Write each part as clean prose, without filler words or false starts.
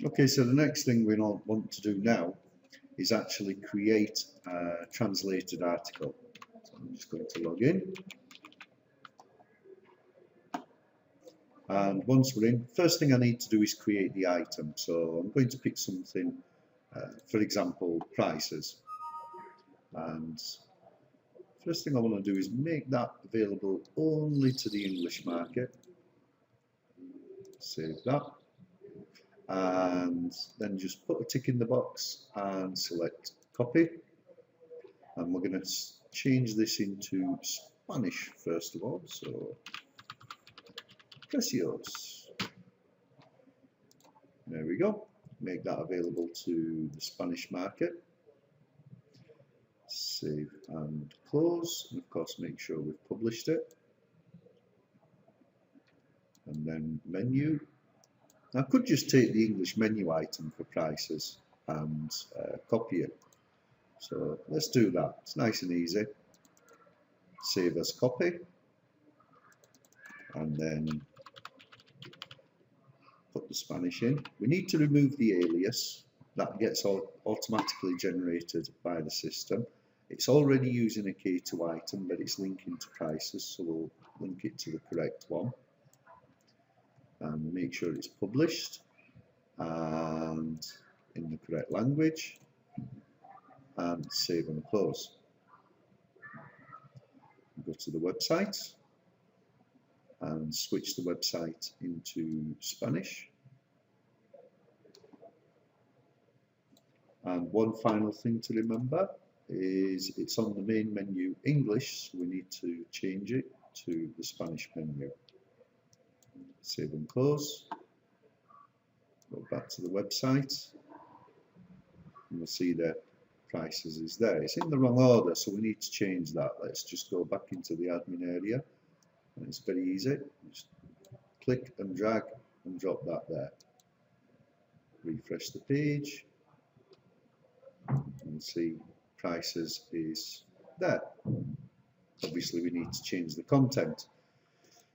Okay, so the next thing we want to do now is actually create a translated article. So I'm just going to log in. And once we're in, first thing I need to do is create the item. So I'm going to pick something, for example, prices. And first thing I want to do is make that available only to the English market. Save that. And then just put a tick in the box and select copy. And we're going to change this into Spanish first of all. So precios. There we go. Make that available to the Spanish market. Save and close, and of course make sure we've published it. And then menu. I could just take the English menu item for prices and copy it. So let's do that. It's nice and easy. Save as copy. And then put the Spanish in. We need to remove the alias. That gets automatically generated by the system. It's already using a K2 item, but it's linking to prices, so we'll link it to the correct one. And make sure it's published and in the correct language. And save and close. Go to the website and switch the website into Spanish. And one final thing to remember is it's on the main menu English, so we need to change it to the Spanish menu. Save and close. Go back to the website and we'll see that prices is there. It's in the wrong order, so we need to change that. Let's just go back into the admin area, and it's very easy. Just click and drag and drop that there. Refresh the page and see prices is there. Obviously we need to change the content,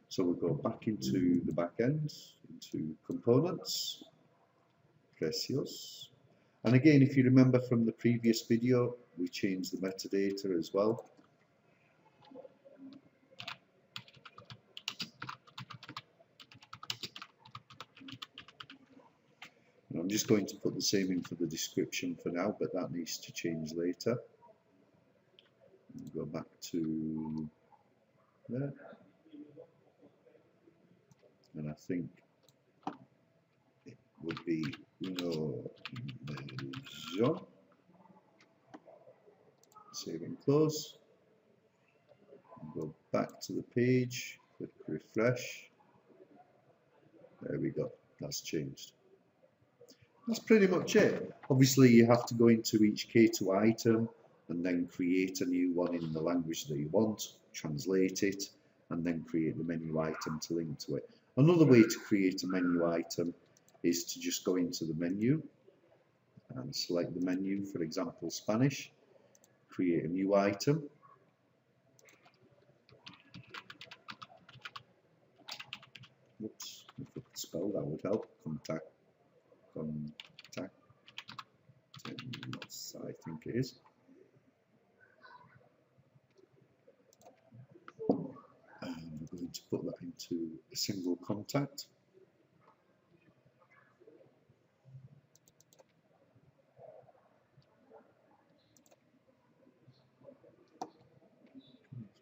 so we'll go back into the back end, into components, precios, and again, if you remember from the previous video, we changed the metadata as well. And I'm just going to put the same in for the description for now, but that needs to change later. Go back to there, and I think it would be no maison. Save and close. Go back to the page, click refresh. There we go, that's changed. That's pretty much it. Obviously you have to go into each K2 item and then create a new one in the language that you want, translate it, and then create the menu item to link to it. Another way to create a menu item is to just go into the menu and select the menu, for example Spanish, create a new item. Oops, if I could spell that would help. Contact, I think it is. And we're going to put that into a single contact.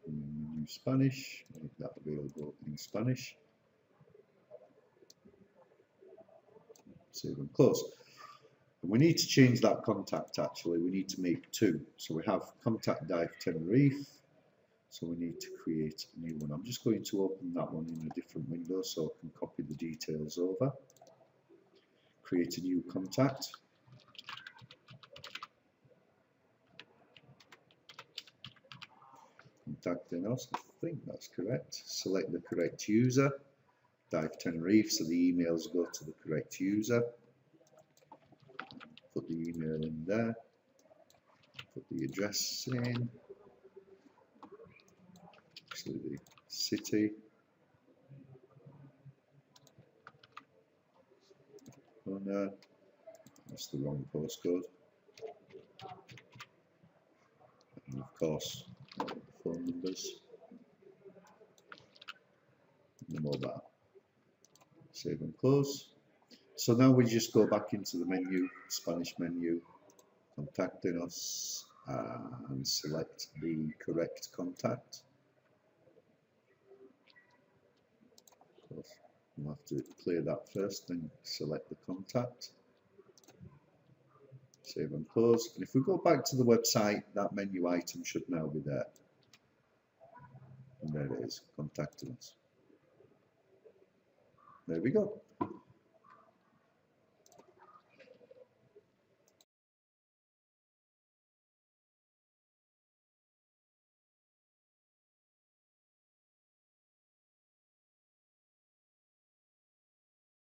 New Spanish, make that available in Spanish. Save and close. And we need to change that contact actually. We need to make two. So we have contact Dive Tenerife. So we need to create a new one. I'm just going to open that one in a different window so I can copy the details over. Create a new contact. Contact us, I think that's correct. Select the correct user. Dive Tenerife, so the emails go to the correct user. Put the email in there. Put the address in. Actually, the city. owner. That's the wrong postcode. And of course, the phone numbers, and the mobile. Save and close. So now we just go back into the menu, Spanish menu, contacting us, and select the correct contact. So we'll have to clear that first, then select the contact. Save and close. And if we go back to the website, that menu item should now be there. And there it is, contacting us. There we go.